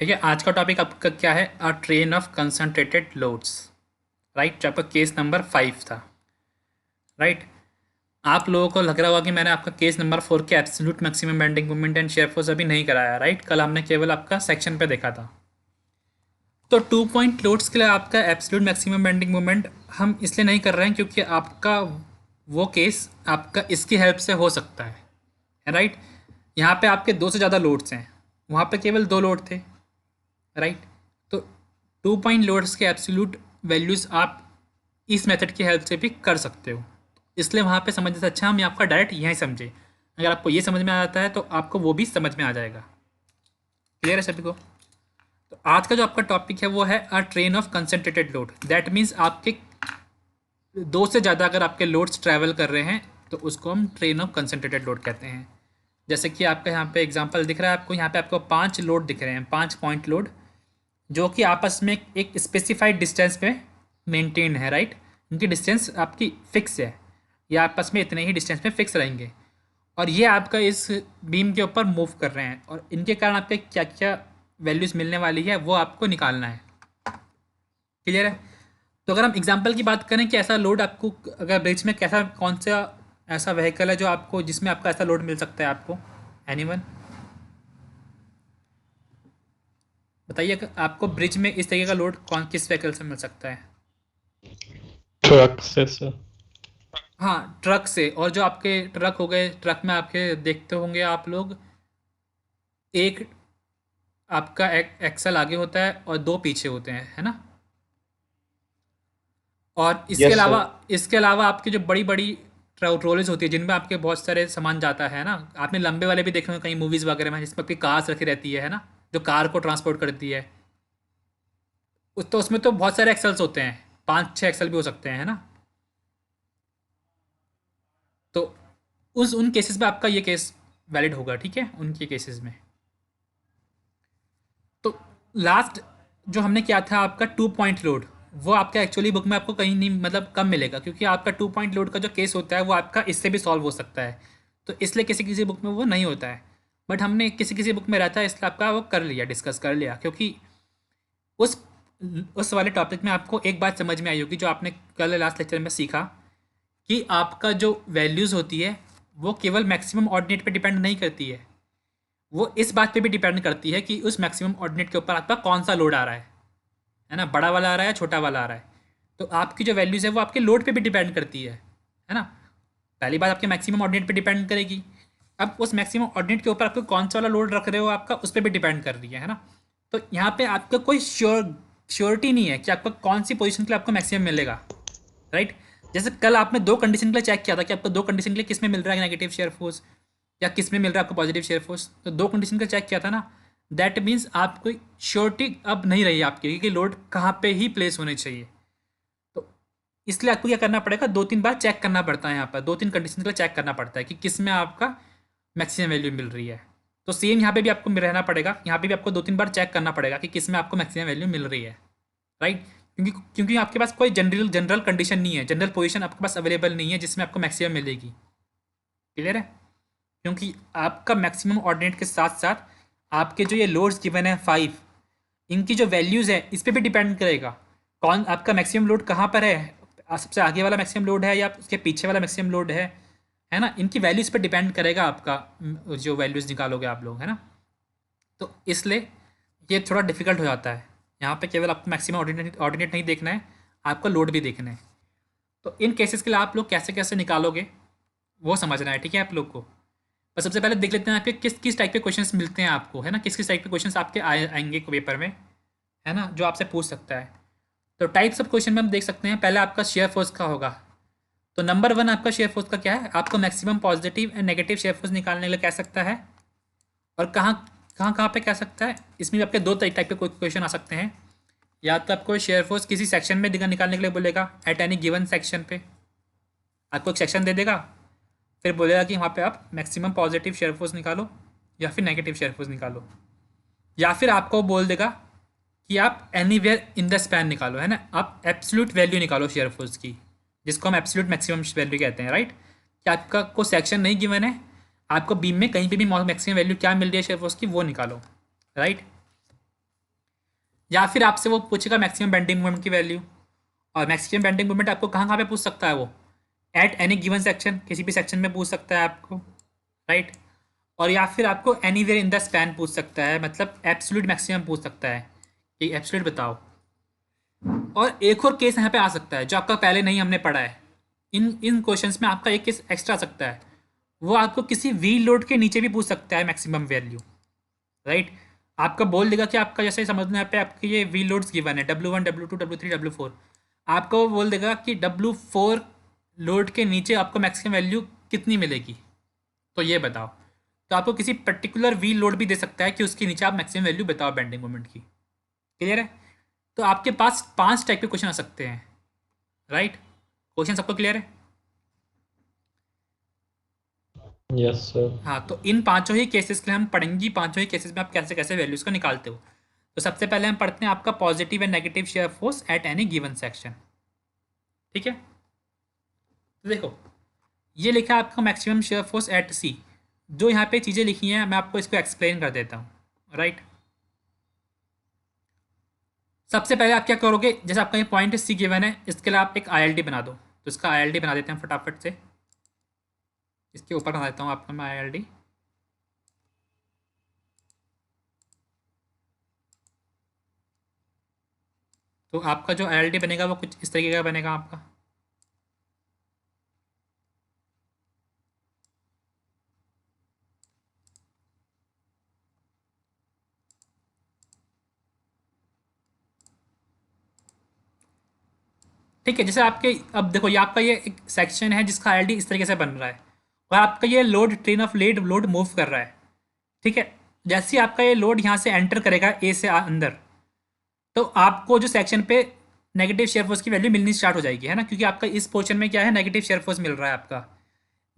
ठीक है, आज का टॉपिक आपका क्या है? अ train of concentrated loads. Right, जो आपका केस नंबर 5 था। राइट, आप लोगों को लग रहा होगा कि मैंने आपका केस नंबर 4 के absolute maximum bending moment and shear force अभी नहीं कराया। राइट, कल हमने केवल आपका सेक्शन पे देखा था। तो 2 पॉइंट लोड्स के लिए आपका एब्सोल्यूट मैक्सिमम बेंडिंग मोमेंट हम इसलिए नहीं कर रहे हैं क्योंकि आपका वो केस आपका इसकी हेल्प से हो सकता है। राइट, यहाँ पे आपके दो से ज़्यादा लोड्स हैं, वहाँ पे केवल दो लोड थे। राइट, तो 2 पॉइंट लोड्स के एब्सोल्यूट वैल्यूज़ आप इस मेथड की हेल्प से भी कर सकते हो। इसलिए वहाँ पे समझने से अच्छा हम आपका डायरेक्ट यहीं समझे। अगर आपको ये समझ में आ जाता है तो आपको वो भी समझ में आ जाएगा। क्लियर है सभी को? तो आज का जो आपका टॉपिक है वो है अ train of concentrated load. That means आपके दो से ज़्यादा अगर आपके लोड्स ट्रैवल कर रहे हैं तो उसको हम ट्रेन ऑफ कंसनट्रेटेड लोड कहते हैं। जैसे कि आपका यहाँ पे एग्जांपल दिख रहा है आपको, यहाँ पे आपको 5 लोड दिख रहे हैं, 5 पॉइंट लोड, जो कि आपस में एक स्पेसिफाइड डिस्टेंस पे मेंटेन है। राइट, इनकी डिस्टेंस आपकी फिक्स है, ये आपस में इतने ही डिस्टेंस में फिक्स रहेंगे और ये आपका इस बीम के ऊपर मूव कर रहे हैं और इनके कारण आपके क्या क्या वैल्यूज़ मिलने वाली है वो आपको निकालना है। क्लियर है? तो अगर हम एग्जांपल की बात करें कि ऐसा लोड आपको अगर ब्रिज में कैसा कौन सा ऐसा व्हीकल है जो आपको जिसमें आपका ऐसा लोड मिल सकता है आपको, एनीवन बताइए, कि आपको ब्रिज में इस तरीके का लोड कौन किस व्हीकल से मिल सकता है? ट्रक से सर। हाँ, ट्रक से। और जो आपके ट्रक हो गए, ट्रक में आपके देखते होंगे आप लोग, एक आपका एक्सल आगे होता है और दो पीछे होते हैं, है ना? और इसके यस सर। अलावा इसके अलावा आपकी जो बड़ी बड़ी ट्रोलीज होती है जिनमें आपके बहुत सारे सामान जाता है ना, आपने लंबे वाले भी देखे होंगे कई मूवीज़ वगैरह में जिसमें आपकी कार्स रखी रहती है ना, जो कार को ट्रांसपोर्ट करती है। तो उसमें तो बहुत सारे एक्सल्स होते हैं, 5-6 एक्सल भी हो सकते हैं, है ना? तो उस उन केसेस में आपका ये केस वैलिड होगा, ठीक है, उनके केसेस में। तो लास्ट जो हमने किया था आपका 2 पॉइंट लोड, वो आपका एक्चुअली बुक में आपको कहीं नहीं मतलब कम मिलेगा, क्योंकि आपका 2 पॉइंट लोड का जो केस होता है वो आपका इससे भी सॉल्व हो सकता है। तो इसलिए किसी किसी बुक में वो नहीं होता है, बट हमने किसी किसी बुक में रहता है, इसलिए आपका वो कर लिया, डिस्कस कर लिया। क्योंकि उस उस वाले टॉपिक में आपको एक बात समझ में आई होगी जो आपने कल लास्ट लेक्चर में सीखा, कि आपका जो वैल्यूज़ होती है वो केवल मैक्सिमम ऑर्डिनेट पे डिपेंड नहीं करती है, वो इस बात पे भी डिपेंड करती है कि उस मैक्सिमम ऑर्डिनेट के ऊपर आपका कौन सा लोड आ रहा है ना, बड़ा वाला आ रहा है, छोटा वाला आ रहा है। तो आपकी जो वैल्यूज़ है वो आपके लोड पे भी डिपेंड करती है ना? पहली बात आपके मैक्सिमम ऑर्डिनेट पे डिपेंड करेगी। अब उस मैक्सिमम ऑर्डिनेट के ऊपर आपको कौन सा वाला लोड रख रहे हो आपका, उस पर भी डिपेंड कर रही है ना? तो यहाँ पे आपका कोई श्योरिटी नहीं है कि आपको कौन सी पोजीशन के लिए आपको मैक्सिमम मिलेगा। राइट, जैसे कल आपने दो कंडीशन के लिए चेक किया था कि आपको दो कंडीशन के लिए किस में मिल रहा है नेगेटिव शेयर फोर्स या किस में मिल रहा है आपको पॉजिटिव शेयर फोर्स। तो दो कंडीशन का चेक किया था ना, दैट मीन्स आपको श्योरिटी अब नहीं रही आपकी कि लोड कहाँ पे ही प्लेस होने चाहिए। तो इसलिए आपको क्या करना पड़ेगा, 2-3 बार चेक करना पड़ता है, यहाँ पर 2-3 कंडीशन के लिए चेक करना पड़ता है कि किस में आपका मैक्सिमम वैल्यू मिल रही है। तो सेम यहाँ पे भी आपको रहना पड़ेगा, यहाँ पे भी आपको 2-3 बार चेक करना पड़ेगा कि किस में आपको मैक्सिमम वैल्यू मिल रही है। राइट, क्योंकि आपके पास कोई जनरल जनरल कंडीशन नहीं है, जनरल पोजीशन आपके पास अवेलेबल नहीं है जिसमें आपको मैक्सिमम मिलेगी। क्लियर है? क्योंकि आपका मैक्सिमम ऑर्डिनेट के साथ साथ आपके जो ये लोड्स गिवन है 5, इनकी जो वैल्यूज़ है इस पर भी डिपेंड करेगा कौन आपका मैक्सिमम लोड कहाँ पर है, सबसे आगे वाला मैक्सिमम लोड है या उसके पीछे वाला मैक्सिमम लोड है ना? इनकी वैल्यूज़ पर डिपेंड करेगा आपका जो वैल्यूज़ निकालोगे आप लोग, है ना? तो इसलिए ये थोड़ा डिफिकल्ट हो जाता है। यहाँ पे केवल आपको मैक्सिमम ऑर्डिनेट ऑर्डिनेट नहीं देखना है, आपको लोड भी देखना है। तो इन केसेस के लिए आप लोग कैसे कैसे निकालोगे वो समझना है, ठीक है आप लोग को। बस सबसे पहले देख लेते हैं आपके किस किस टाइप के क्वेश्चंस मिलते हैं आपको, है ना, किस किस टाइप के क्वेश्चंस आपके आएंगे पेपर में, है ना, जो आपसे पूछ सकता है। तो टाइप्स ऑफ क्वेश्चन में हम देख सकते हैं, पहले आपका शेयर फोर्स का होगा। तो नंबर 1 आपका शेयर फोर्स का क्या है, आपको maximum positive and negative shear force निकालने के लिए कह सकता है। और कहाँ कहाँ कहाँ पे कह सकता है, इसमें भी आपके दो टाइप के क्वेश्चन आ सकते हैं। या तो आपको शेयर फोर्स किसी सेक्शन में निकालने के लिए बोलेगा, एट एनी गिवन सेक्शन पे आपको एक सेक्शन दे देगा, फिर बोलेगा कि वहाँ पे आप मैक्सिमम पॉजिटिव शेयर फोर्स निकालो या फिर नेगेटिव शेयर फोर्स निकालो। या फिर आपको बोल देगा कि आप एनीवेयर इन द स्पैन निकालो, है ना, आप एब्सोल्यूट वैल्यू निकालो शेयर फोर्स की, जिसको हम एब्सोल्यूट मैक्सिमम वैल्यू कहते हैं। राइट, कि आपका कोई सेक्शन नहीं गिवन है, आपको बीम में कहीं पे भी मैक्सिमम वैल्यू क्या मिल रही है शेयर फोर्स की वो निकालो। राइट, या फिर आपसे वो पूछेगा मैक्सिमम बेंडिंग मोमेंट की वैल्यू, और मैक्सिमम बेंडिंग मोमेंट आपको कहाँ कहाँ पे पूछ सकता है वो, एट एनी गिवन सेक्शन, किसी भी सेक्शन में पूछ सकता है आपको, राइट। और या फिर आपको anywhere in the span पूछ सकता है, मतलब एब्सोल्यूट मैक्सिमम पूछ सकता है कि एब्सोल्यूट बताओ। और एक और केस यहाँ पे आ सकता है जो आपका पहले नहीं हमने पढ़ा है, इन इन क्वेश्चंस में आपका एक केस एक्स्ट्रा आ सकता है, वो आपको किसी व्हील लोड के नीचे भी पूछ सकता है मैक्सिमम वैल्यू, राइट। आपका बोल देगा कि आपका जैसे समझ में यहाँ पे आपके ये व्हील लोड्स गिवन है W1 W2 W3 W4, आपको वो बोल देगा कि W4 लोड के नीचे आपको मैक्सिमम वैल्यू कितनी मिलेगी, तो ये बताओ। तो आपको किसी पर्टिकुलर व्हील लोड भी दे सकता है कि उसके नीचे आप मैक्सिमम वैल्यू बताओ बेंडिंग मोमेंट की। क्लियर है? तो आपके पास 5 टाइप के क्वेश्चन आ सकते हैं, राइट। क्वेश्चन सबको क्लियर है? Yes, sir. हाँ, तो इन पांचों ही केसेस के लिए हम पढ़ेंगे, पांचों ही केसेस में आप कैसे कैसे वैल्यूज को निकालते हो। तो सबसे पहले हम पढ़ते हैं आपका positive and negative shear force at any given section. ठीक है, तो देखो ये लिखा है आपका मैक्सिमम शेयर फोर्स एट सी। जो यहाँ पे चीज़ें लिखी हैं मैं आपको इसको एक्सप्लेन कर देता हूँ, राइट। सबसे पहले आप क्या करोगे, जैसे आपका ये पॉइंट सी गिवन है, इसके लिए आप एक आई बना दो। तो इसका आई बना देते हैं फटाफट से, इसके ऊपर बना देता हूँ आपका मैं आई। तो आपका जो आई बनेगा वो कुछ इस तरीके का बनेगा आपका। ठीक है, जैसे आपके अब देखो ये आपका ये एक सेक्शन है जिसका आई इस तरीके से बन रहा है, और आपका ये load train of led load move कर रहा है। ठीक है, जैसे ही आपका ये लोड यहाँ से एंटर करेगा ए से अंदर, तो आपको जो सेक्शन पे नेगेटिव शेयर फोर्स की वैल्यू मिलनी स्टार्ट हो जाएगी, है ना, क्योंकि आपका इस पोर्शन में क्या है, नेगेटिव शेयर फोर्स मिल रहा है आपका।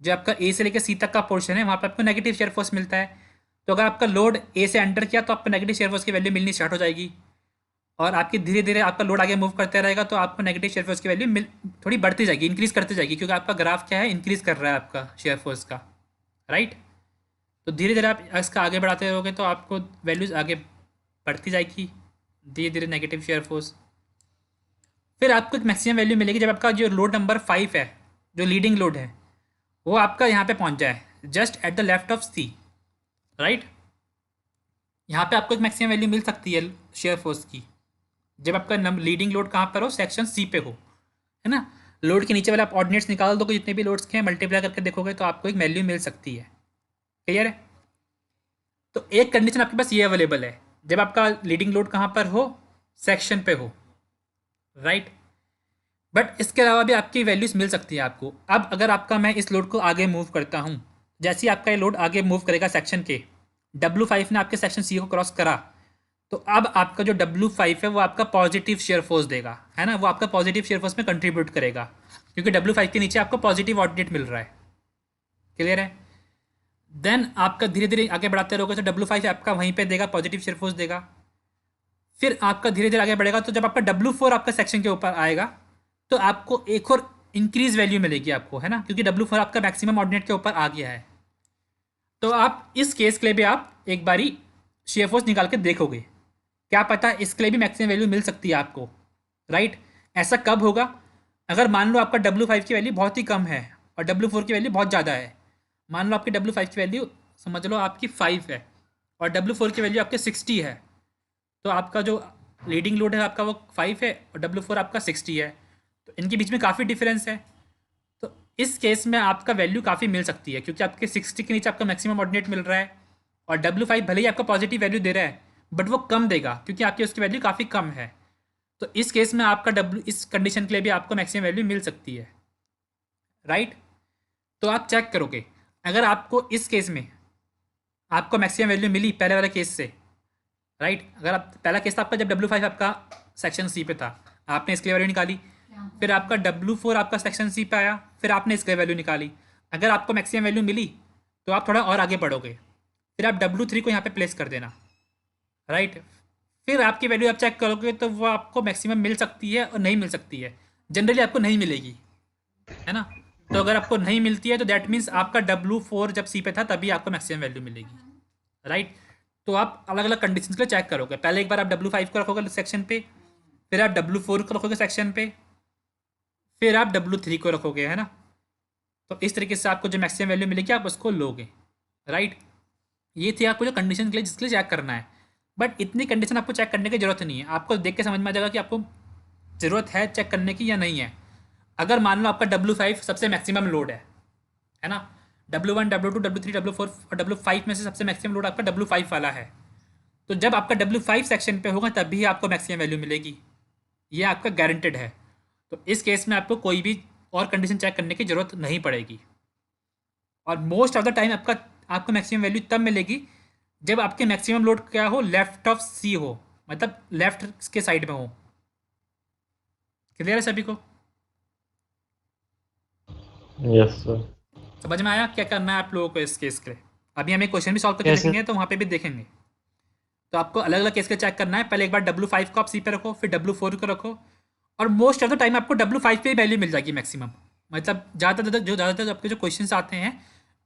जो आपका ए से लेकर सी तक का पोर्शन है वहाँ पर आपको नेगेटिव शेयर फोर्स मिलता है। तो अगर आपका लोड ए से एंटर किया तो आपको नेगेटिव शेयर फोर्स की वैल्यू मिलनी स्टार्ट हो जाएगी, और आपकी धीरे धीरे आपका लोड आगे मूव करते रहेगा तो आपको नेगेटिव शेयर फोर्स की वैल्यू थोड़ी बढ़ती जाएगी, इंक्रीज करती जाएगी, क्योंकि आपका ग्राफ क्या है, इंक्रीज कर रहा है आपका शेयर फोर्स का, राइट। तो धीरे धीरे आप इसका आगे बढ़ाते रहोगे तो आपको वैल्यूज आगे बढ़ती जाएगी, धीरे धीरे नेगेटिव शेयर फोर्स। फिर आपको एक मैक्सिमम वैल्यू मिलेगी जब आपका जो लोड नंबर 5 है, जो लीडिंग लोड है, वो आपका यहाँ पे पहुँच जाए just at the left of C, right. यहाँ पे आपको एक मैक्सिमम वैल्यू मिल सकती है शेयर फोर्स की जब आपका लीडिंग लोड कहाँ पर हो, सेक्शन सी पे हो, है ना। लोड के नीचे वाले आप ऑर्डिनेट्स निकाल दोगे, जितने भी लोड्स के हैं मल्टीप्लाई करके देखोगे तो आपको एक वैल्यू मिल सकती है। क्लियर है? तो एक कंडीशन आपके पास ये अवेलेबल है, जब आपका लीडिंग लोड कहाँ पर हो, सेक्शन पे हो, राइट। बट इसके अलावा भी आपकी वैल्यूज मिल सकती है आपको। अब अगर आपका मैं इस लोड को आगे मूव करता हूँ, जैसे ही आपका ये लोड आगे मूव करेगा सेक्शन के, W5 ने आपके सेक्शन सी को क्रॉस करा, तो अब आपका जो W5 है वो आपका पॉजिटिव शेयर फोर्स देगा, है ना, वो आपका पॉजिटिव शेयर फोर्स में कंट्रीब्यूट करेगा, क्योंकि W5 के नीचे आपको पॉजिटिव ऑर्डिनेट मिल रहा है। क्लियर है? देन आपका धीरे धीरे आगे बढ़ाते रहोगे तो W5 आपका वहीं पे देगा, पॉजिटिव शेयर फोर्स देगा। फिर आपका धीरे धीरे आगे बढ़ेगा तो जब आपका W4 आपका सेक्शन के ऊपर आएगा तो आपको एक और इंक्रीज वैल्यू मिलेगी आपको, है ना, क्योंकि W4 आपका मैक्सिमम ऑर्डिनेट के ऊपर आ गया है। तो आप इस केस के लिए भी आप एक बारी शेयर फोर्स निकाल के देखोगे, क्या पता इसके लिए भी मैक्सिमम वैल्यू मिल सकती है आपको, राइट। ऐसा कब होगा, अगर मान लो आपका W5 की वैल्यू बहुत ही कम है और W4 की वैल्यू बहुत ज़्यादा है। मान लो आपकी W5 की वैल्यू समझ लो आपकी 5 है और W4 की वैल्यू आपके 60 है, तो आपका जो लीडिंग लोड है आपका वो 5 है और W4 आपका 60 है, तो इनके बीच में काफ़ी डिफरेंस है। तो इस केस में आपका वैल्यू काफ़ी मिल सकती है, क्योंकि आपके 60 के नीचे आपका मैक्सिमम ऑर्डिनेट मिल रहा है, और W5 भले ही आपका पॉजिटिव वैल्यू दे रहा है बट वो कम देगा क्योंकि आपकी उसकी वैल्यू काफ़ी कम है। तो इस केस में आपका इस कंडीशन के लिए भी आपको मैक्सिमम वैल्यू मिल सकती है, राइट। तो आप चेक करोगे, अगर आपको इस केस में आपको मैक्सिमम वैल्यू मिली पहले वाले केस से, राइट। अगर आप पहला केस था आपका जब W5 आपका सेक्शन सी पे था, आपने इसके लिए वैल्यू निकाली, फिर आपका W4 आपका सेक्शन सी पे आया, फिर आपने इसके लिए वैल्यू निकाली। अगर आपको मैक्सिमम वैल्यू मिली तो आप थोड़ा और आगे बढ़ोगे, फिर आप W3 को यहाँ पे प्लेस कर देना, राइट। फिर आपकी वैल्यू आप चेक करोगे तो वो आपको मैक्सिमम मिल सकती है और नहीं मिल सकती है। जनरली आपको नहीं मिलेगी, है ना। तो अगर आपको नहीं मिलती है तो दैट मीन्स आपका W4 जब सी पे था तभी आपको मैक्सिमम वैल्यू मिलेगी, राइट। तो आप अलग अलग कंडीशन के लिए चेक करोगे। पहले एक बार आप W5 को रखोगे सेक्शन पे, फिर आप W4 को रखोगे सेक्शन पे, फिर आप W3 को रखोगे, है ना। तो इस तरीके से आपको जो मैक्सिमम वैल्यू मिलेगी आप उसको लोगे, राइट। ये थी आपको जो कंडीशन के लिए जिसके लिए चेक करना है। बट इतनी कंडीशन आपको चेक करने की जरूरत नहीं है, आपको देख के समझ में आ जाएगा कि आपको ज़रूरत है चेक करने की या नहीं है। अगर मान लो आपका W5 सबसे मैक्सिमम लोड है ना, W1 W2 W3 W4 और W5 में से सबसे मैक्सिमम लोड आपका W5 वाला है, तो जब आपका W5 सेक्शन पे होगा तभी आपको मैक्सिमम वैल्यू मिलेगी, ये आपका गारंटेड है। तो इस केस में आपको कोई भी और कंडीशन चेक करने की ज़रूरत नहीं पड़ेगी। और मोस्ट ऑफ द टाइम आपको मैक्सिमम वैल्यू तब मिलेगी जब आपके मैक्सिमम लोड क्या हो, लेफ्ट ऑफ सी हो, मतलब लेफ्ट के साइड में हो। क्लियर है सभी को? Yes, sir. समझ में आया क्या करना है आप लोगों को इस केस के लिए? अभी हम एक क्वेश्चन भी सॉल्व करके Yes, sir. देखेंगे तो वहाँ पे भी देखेंगे। तो आपको अलग अलग केस के चेक करना है। पहले एक बार W5 को आप सी पे रखो, फिर W4 को रखो, और मोस्ट ऑफ द टाइम आपको W5 पे वैल्यू मिल जाएगी मैक्सिमम। मतलब ज़्यादातर आपके जो क्वेश्चंस आते हैं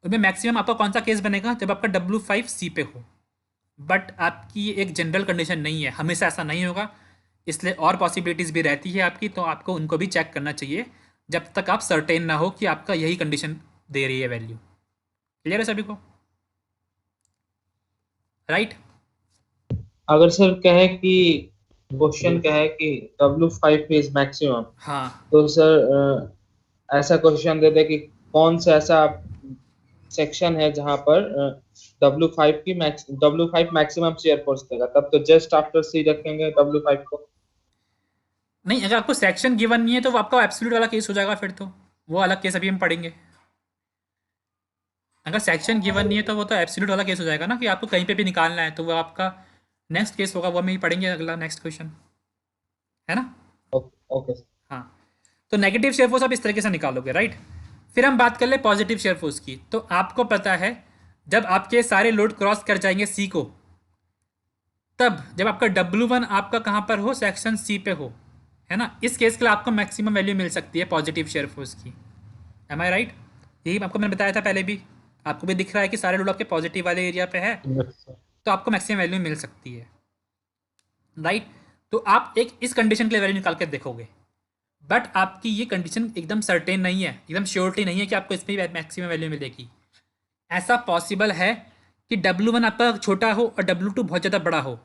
उनमें मैक्सिमम आपका कौन सा केस बनेगा, जब आपका W5 सी पे हो। बट आपकी ये एक जनरल कंडीशन नहीं है, हमेशा ऐसा नहीं होगा, इसलिए और पॉसिबिलिटीज़ भी रहती है आपकी, तो आपको उनको भी चेक करना चाहिए जब तक आप सर्टेन ना हो कि आपका यही कंडीशन दे रही है वैल्यू। क्लियर है सभी को? राइट। अगर सर कहे कि क्वेश्चन कहे कि W5 इज मैक्सिमम, हाँ, तो सर ऐसा क्वेश्चन दे दे कि कौन सा ऐसा सेक्शन है जहां पर W5 मैक्सिमम शेयर फोर्स देगा, तब तो जस्ट आफ्टर सी रखेंगे W5 को। नहीं, अगर आपको सेक्शन गिवन नहीं है तो वो आपका एब्सोल्यूट वाला केस हो जाएगा, फिर तो वो अलग केस अभी हम पढ़ेंगे। अगर सेक्शन गिवन नहीं है तो वो तो एब्सोल्यूट वाला केस हो जाएगा ना, कि आपको कहीं पे भी निकालना है, तो वो आपका नेक्स्ट केस होगा, वो हम ही पढ़ेंगे अगला नेक्स्ट क्वेश्चन, है ना। ओके। हाँ, तो नेगेटिव शेयर फोर्स आप इस तरीके से निकालोगे, राइट। फिर हम बात कर ले पॉजिटिव शेयर फोर्स की। तो आपको पता है जब आपके सारे लोड क्रॉस कर जाएंगे सी को, तब जब आपका W1 आपका कहाँ पर हो, सेक्शन सी पे हो, है ना, इस केस के लिए आपको मैक्सिमम वैल्यू मिल सकती है पॉजिटिव शेयर फोर्स की। एम आई राइट? यही आपको मैंने बताया था पहले भी, आपको भी दिख रहा है कि सारे लोड आपके पॉजिटिव वाले एरिया पे है, Yes, sir. तो आपको मैक्सिमम वैल्यू मिल सकती है, राइट। तो आप एक इस कंडीशन के लिए वैल्यू निकाल के देखोगे, बट आपकी ये कंडीशन एकदम सर्टेन नहीं है, एकदम श्योरिटी नहीं है कि आपको इसमें मैक्सिमम वैल्यू मिलेगी। ऐसा पॉसिबल है कि W1 आपका छोटा हो और W2 बहुत ज़्यादा बड़ा हो,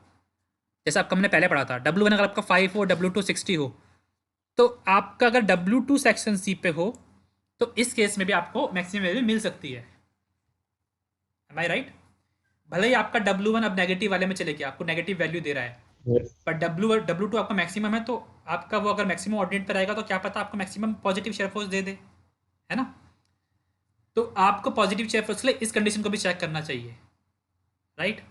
जैसा आपका हमने पहले पढ़ा था। W1 अगर आपका 5 हो, W2 60 हो, तो आपका अगर W2 सेक्शन सी पे हो तो इस केस में भी आपको मैक्सिमम वैल्यू मिल सकती है। एम आई राइट? भले ही आपका W1 अब नेगेटिव वाले में चले गया, आपको नेगेटिव वैल्यू दे रहा है, Yes. पर W2 आपका मैक्सिमम है, तो आपका वो अगर मैक्सिमम ऑर्डिनेट पर आएगा तो क्या पता आपको मैक्सिमम पॉजिटिव शेयर फोर्स दे दे, है ना। तो आपको पॉजिटिव शेयर फोर्स के लिए इस कंडीशन को भी चेक करना चाहिए, राइट।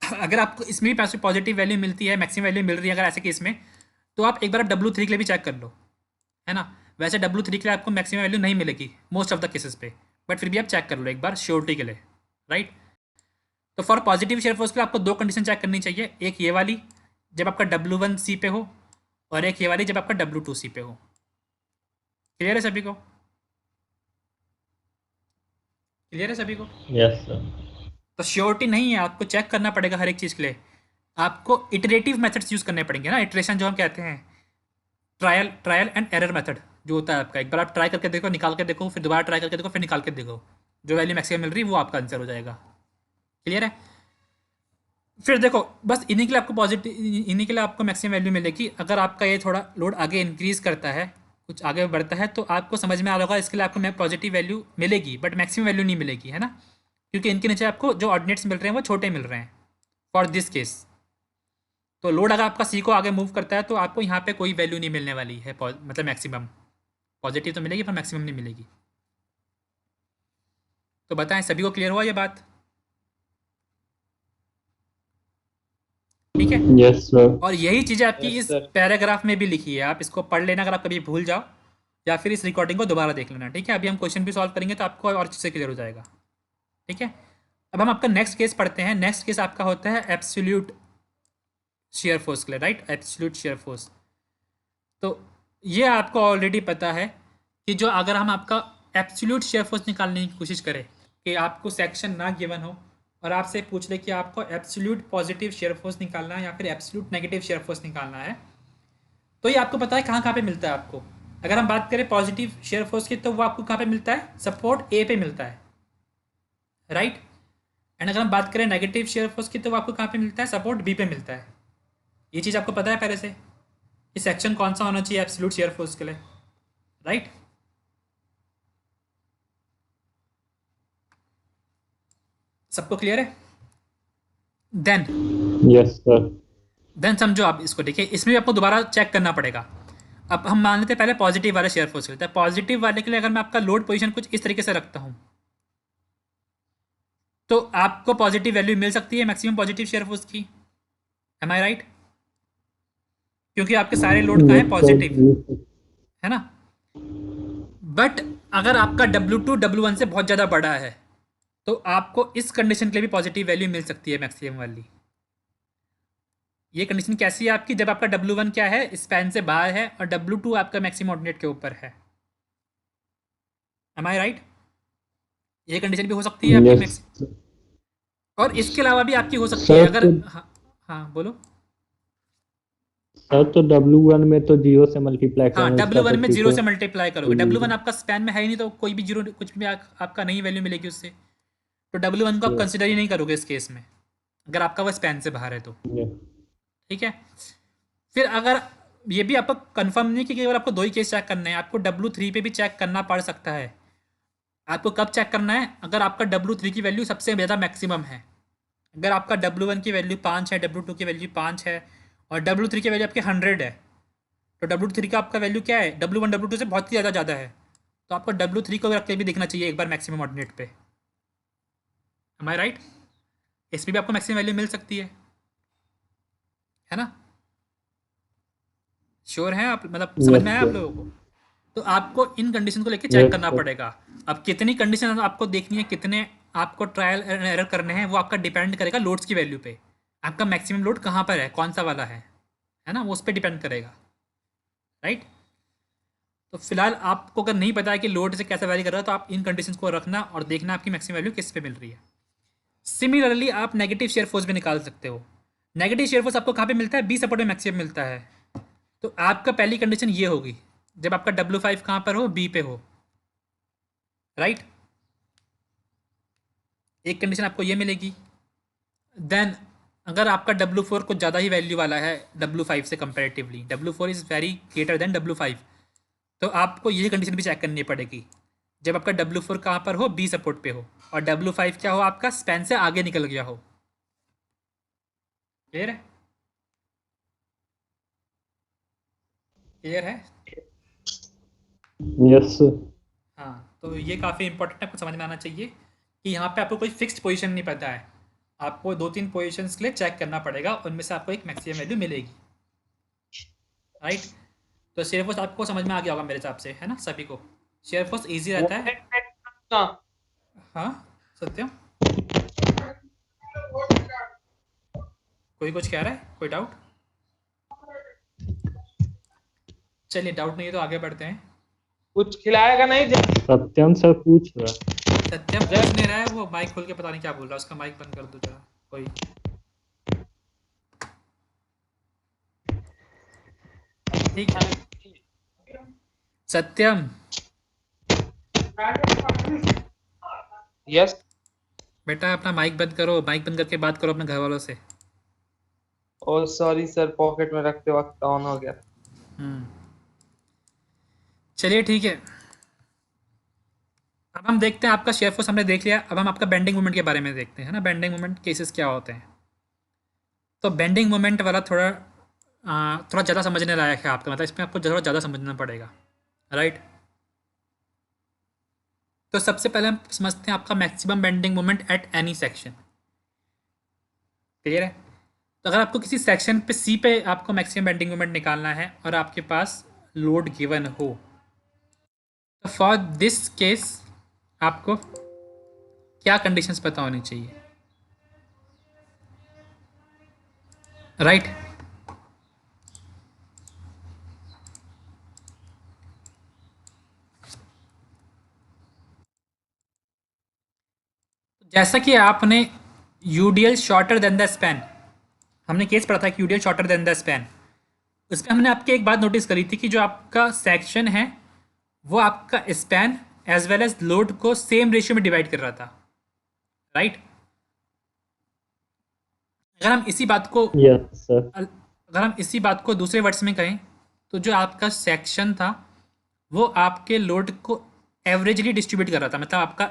अगर आपको इसमें भी पैसे पॉजिटिव वैल्यू मिलती है, मैक्सिमम वैल्यू मिल रही है अगर ऐसे केस में, तो आप एक बार W3 के लिए भी चेक कर लो, है ना। वैसे W3 के लिए आपको मैक्सिमम वैल्यू नहीं मिलेगी मोस्ट ऑफ द केसेस पे, बट फिर भी आप चेक कर लो एक बार श्योरिटी के लिए, राइट। तो फॉर पॉजिटिव शेयर फोर्स के लिए आपको दो कंडीशन चेक करनी चाहिए, एक ये वाली जब आपका W1 सी पे हो, और एक ये वाली जब आपका W2 सी पे हो। क्लियर है सभी को? क्लियर है सभी को? Yes, sir. तो श्योरिटी नहीं है, आपको चेक करना पड़ेगा हर एक चीज़ के लिए, आपको इटरेटिव मेथड्स यूज़ करने पड़ेंगे ना, इटरेशन जो हम कहते हैं, ट्रायल एंड एरर मेथड जो होता है आपका, एक बार आप ट्राई करके देखो, निकाल के देखो, फिर दोबारा ट्राई करके देखो, फिर निकाल के देखो, जो वैल्यू मैक्सिमम मिल रही है वो आपका आंसर हो जाएगा। क्लियर है? फिर देखो, बस इन्हीं के लिए आपको इन्हीं के लिए आपको मैक्सिमम वैल्यू मिलेगी। अगर आपका ये थोड़ा लोड आगे इंक्रीज़ करता है, कुछ आगे बढ़ता है, तो आपको समझ में आ रहा होगा इसके लिए आपको पॉजिटिव वैल्यू मिलेगी, बट मैक्सिमम वैल्यू नहीं मिलेगी, है ना, क्योंकि इनके नीचे आपको जो ऑर्डिनेट्स मिल रहे हैं वो छोटे मिल रहे हैं फॉर दिस केस। तो लोड अगर आपका सी को आगे मूव करता है तो आपको यहाँ पे कोई वैल्यू नहीं मिलने वाली है, मतलब मैक्सिमम। पॉजिटिव तो मिलेगी पर मैक्सिमम नहीं मिलेगी। तो बताएं सभी को क्लियर हुआ ये बात? ठीक है। Yes, sir. और यही चीज़ें आपकी Yes, इस sir. पैराग्राफ में भी लिखी है, आप इसको पढ़ लेना अगर आप कभी भूल जाओ, या फिर इस रिकॉर्डिंग को दोबारा देख लेना, ठीक है। अभी हम क्वेश्चन भी सॉल्व करेंगे तो आपको और अच्छे से क्लियर हो जाएगा, ठीक है। अब हम आपका नेक्स्ट केस पढ़ते हैं। नेक्स्ट केस आपका होता है एब्सोल्यूट शेयर फोर्स के लिए, राइट, एब्सोल्यूट शेयर फोर्स। तो ये आपको ऑलरेडी पता है कि जो अगर हम आपका एब्सोल्यूट शेयर फोर्स निकालने की कोशिश करें, कि आपको सेक्शन ना गिवन हो और आपसे पूछ ले कि आपको एब्सोल्यूट पॉजिटिव शेयर फोर्स निकालना है या फिर एब्सोल्यूट नेगेटिव शेयर फोर्स निकालना है, तो ये आपको पता है कहाँ कहाँ पे मिलता है आपको। अगर हम बात करें पॉजिटिव शेयर फोर्स की, तो वो आपको कहाँ पे मिलता है, सपोर्ट ए पे मिलता है, राइट। एंड अगर हम बात करें नेगेटिव शेयर फोर्स की, तो वो आपको कहाँ पे मिलता है, सपोर्ट बी पे मिलता है। ये चीज़ आपको पता है पहले से कि सेक्शन कौन सा होना चाहिए एब्सोल्यूट शेयर फोर्स के लिए, राइट। सबको क्लियर है? Then Yes, sir. समझो आप इसको, देखिए इसमें भी आपको दोबारा चेक करना पड़ेगा। अब हम मान लेते हैं पहले पॉजिटिव वाले शेयर फोर्स लेते हैं। पॉजिटिव वाले के लिए अगर मैं आपका लोड पोजीशन कुछ इस तरीके से रखता हूँ, तो आपको पॉजिटिव वैल्यू मिल सकती है मैक्सिमम पॉजिटिव शेयर फोर्स की। एम आई राइट? क्योंकि आपके सारे लोड कहाँ Yes, है, sir. Positive, Yes, sir. है ना। बट अगर आपका W2 W1 से बहुत ज़्यादा बड़ा है, तो आपको इस कंडीशन के लिए भी पॉजिटिव वैल्यू मिल सकती है मैक्सिमम वाली। ये कंडीशन कैसी है आपकी, जब आपका W1 क्या है, स्पैन से बाहर है, और W2 आपका मैक्सिमम ऑर्डिनेट के ऊपर है। एम आई राइट? ये कंडीशन भी हो सकती है आपकी मैक्स, Yes. और इसके अलावा भी आपकी हो सकती है सर अगर, तो हाँ हाँ बोलो। सर तो W1 में तो 0 से मल्टीप्लाई हाँ, करेंगे उसका W1 तो में जीरो Q2 से मल्टीप्लाई करोगे। W1 आपका स्पैन में है ही नहीं, तो कोई भी जीरो कुछ भी आपका नई वैल्यू मिलेगी उससे। तो W1 को आप Yes. कंसिडर ही नहीं करोगे इस केस में, अगर आपका वो स्पैन से बाहर है तो। Yes. ठीक है। फिर अगर ये भी आपको कंफर्म नहीं कि केवल आपको दो ही केस चेक करने हैं, आपको W3 पे भी चेक करना पड़ सकता है। आपको कब चेक करना है, अगर आपका W3 की वैल्यू सबसे ज़्यादा मैक्सिमम है। अगर आपका W1 की वैल्यू 5 है, W2 की वैल्यू 5 है, और W3 की वैल्यू आपकी 100 है, तो W3 का आपका वैल्यू क्या है, W1 W2 से बहुत ही ज़्यादा है। तो आपको W3 को रख के भी देखना चाहिए एक बार मैक्सिमम ऑर्डिनेट पे। एम आई राइट? इसमें भी आपको मैक्सिमम वैल्यू मिल सकती है ना। श्योर है आप, मतलब समझ में Yes, आया आप sir. लोगों को? तो आपको इन कंडीशन को लेके चेक Yes, करना sir. पड़ेगा। अब कितनी कंडीशन आपको देखनी है, कितने आपको ट्रायल एंड एरर करने हैं, वो आपका डिपेंड करेगा लोड्स की वैल्यू पे। आपका मैक्सिमम लोड कहाँ पर है, कौन सा वाला है ना, वो उस पर डिपेंड करेगा, राइट। तो फिलहाल आपको अगर नहीं पता है कि लोड से कैसे वैरी कर रहा है, तो आप इन कंडीशंस को रखना और देखना आपकी मैक्सिमम वैल्यू किस पे मिल रही है। सिमिलरली आप नेगेटिव शेयर फोर्स भी निकाल सकते हो। नेगेटिव शेयर फोर्स आपको कहाँ पे मिलता है, बी सपोर्ट में मैक्सिमम मिलता है। तो आपका पहली कंडीशन ये होगी, जब आपका W5 कहाँ पर हो, बी पे हो, राइट। एक कंडीशन आपको ये मिलेगी। देन अगर आपका W4 कुछ ज़्यादा ही वैल्यू वाला है W5 से comparatively, W4 is very greater than W5, तो आपको ये कंडीशन भी चेक करनी पड़ेगी, जब आपका W4 कहाँ पर हो, बी सपोर्ट पे हो, और W5 क्या हो, आपका स्पैन से आगे निकल गया हो। क्लियर है? क्लियर है? Yes, sir. हाँ, तो ये काफ़ी इंपॉर्टेंट है, आपको समझ में आना चाहिए कि यहाँ पे आपको कोई फिक्स्ड पोजीशन नहीं पता है। आपको दो तीन पोजीशंस के लिए चेक करना पड़ेगा, उनमें से आपको एक मैक्सिमम वैल्यू मिलेगी, राइट। तो शेयर फोर्स आपको समझ में आ गया होगा मेरे हिसाब से, है ना सभी को। शेयर फोर्स ईजी रहता है। हाँ सत्यम, कोई कुछ कह रहा है, कोई डाउट? चलिए डाउट नहीं है तो आगे बढ़ते हैं। कुछ खिलाएगा नहीं सत्यम सर पूछ रहा सत्यम पूछ नहीं रहा है, वो माइक खोल के पता नहीं क्या बोल रहा है, उसका माइक बंद कर दो जरा कोई। ठीक है सत्यम। यस। बेटा अपना माइक बंद करो, माइक बंद करके बात करो अपने घर वालों से। ओ सॉरी सर, पॉकेट में रखते वक्त ऑन हो गया। हम्म, चलिए ठीक है। अब हम देखते हैं, आपका शेयर फोर्स हमने देख लिया, अब हम आपका बेंडिंग मोमेंट के बारे में देखते हैं, है ना। बेंडिंग मोमेंट केसेस क्या होते हैं। तो बेंडिंग मोमेंट वाला थोड़ा ज़्यादा समझने लायक है आपका, मतलब इसमें आपको थोड़ा ज़्यादा समझना पड़ेगा, राइट। तो सबसे पहले हम समझते हैं आपका maximum bending moment at any section. Clear है? तो अगर आपको किसी सेक्शन पे सी पे आपको मैक्सिमम बेंडिंग मोमेंट निकालना है और आपके पास लोड गिवन हो, तो फॉर दिस केस आपको क्या कंडीशंस पता होनी चाहिए, राइट। जैसा कि आपने UDL shorter than the span, हमने केस पढ़ा था कि UDL shorter than the span. उसमें हमने आपके एक बात नोटिस करी थी कि जो आपका सेक्शन है वो आपका span as well as load को सेम रेशियो में डिवाइड कर रहा था, राइट। अगर हम इसी बात को यस सर। अगर हम इसी बात को दूसरे वर्ड्स में कहें तो जो आपका सेक्शन था वो आपके लोड को एवरेजली डिस्ट्रीब्यूट कर रहा था, मतलब आपका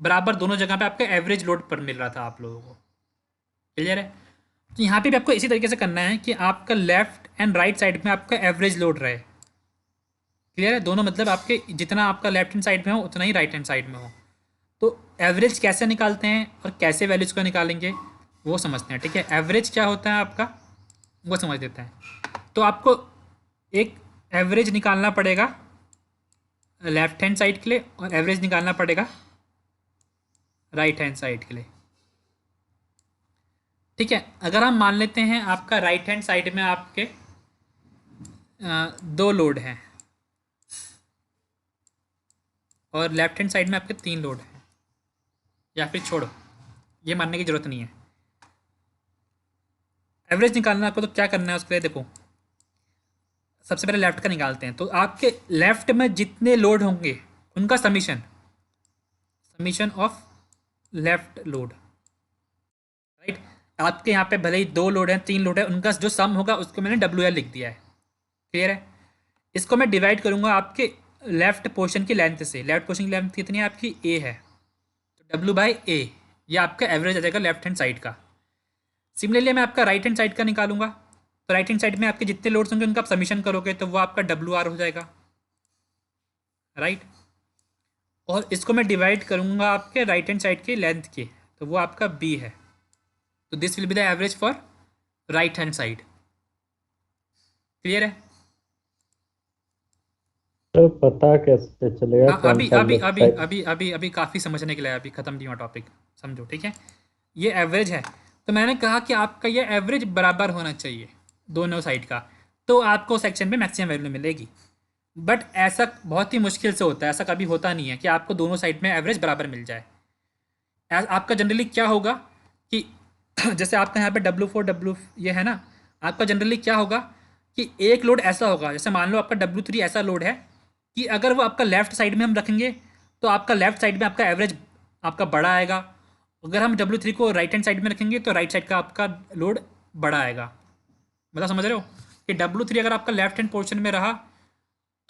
बराबर दोनों जगह पे आपका एवरेज लोड पर मिल रहा था आप लोगों को। क्लियर है? तो यहाँ पे भी आपको इसी तरीके से करना है कि आपका लेफ्ट एंड राइट साइड में आपका एवरेज लोड रहे। क्लियर है? दोनों मतलब आपके जितना आपका लेफ्ट हैंड साइड में हो उतना ही राइट हैंड साइड में हो। तो एवरेज कैसे निकालते हैं और कैसे वैल्यूज को निकालेंगे वो समझते हैं, ठीक है। एवरेज क्या होता है आपका वो समझ लेते हैं। तो आपको एक एवरेज निकालना पड़ेगा लेफ्ट हैंड साइड के लिए और एवरेज निकालना पड़ेगा राइट हैंड साइड के लिए, ठीक है। अगर हम मान लेते हैं आपका राइट हैंड साइड में आपके दो लोड हैं और लेफ्ट हैंड साइड में आपके 3 लोड हैं, या फिर छोड़ो ये मानने की ज़रूरत नहीं है। एवरेज निकालना आपको तो क्या करना है उसके लिए, देखो सबसे पहले लेफ्ट का निकालते हैं। तो आपके लेफ्ट में जितने लोड होंगे उनका summation of left load, right. आपके यहाँ पे भले ही 2 लोड हैं 3 लोड है, उनका जो सम होगा उसको मैंने WL लिख दिया है। क्लियर है? इसको मैं डिवाइड करूँगा आपके लेफ्ट पोर्शन की लेंथ से। लेफ्ट पोर्शन की लेंथ कितनी है आपकी? A है, तो W/A ये आपका एवरेज आ जाएगा लेफ्ट हैंड साइड का। सिमिलरली मैं आपका राइट हैंड साइड का निकालूंगा, तो राइट हैंड साइड में आपके जितने लोड्स होंगे उनका आप समीशन करोगे तो वो आपका WR हो जाएगा, राइट। और इसको मैं डिवाइड करूंगा आपके राइट हैंड साइड के लेंथ के, तो वो आपका B है। तो this will be the average for right hand side. Clear है? तो पता कैसे चलेगा कौन अभी सा अभी लेफ्ट अभी साइड? अभी अभी अभी काफ़ी समझने के लिए, अभी ख़त्म नहीं हुआ टॉपिक, समझो, ठीक है। ये एवरेज है, तो मैंने कहा कि आपका ये एवरेज बराबर होना चाहिए दोनों साइड का, तो आपको सेक्शन पे मैक्सिमम वैल्यू मिलेगी। बट ऐसा बहुत ही मुश्किल से होता है, ऐसा कभी होता नहीं है कि आपको दोनों साइड में एवरेज बराबर मिल जाए। आपका जनरली क्या होगा कि जैसे आपका यहाँ पे W4 ये है ना, आपका जनरली क्या होगा कि एक लोड ऐसा होगा, जैसे मान लो आपका W3 ऐसा लोड है कि अगर वो आपका लेफ्ट साइड में हम रखेंगे तो आपका लेफ्ट साइड में आपका एवरेज आपका बड़ा आएगा। अगर हम W3 को राइट हैंड साइड में रखेंगे तो राइट साइड का आपका लोड बड़ा आएगा। मतलब समझ रहे हो कि W3 अगर आपका लेफ्ट हैंड पोर्शन में रहा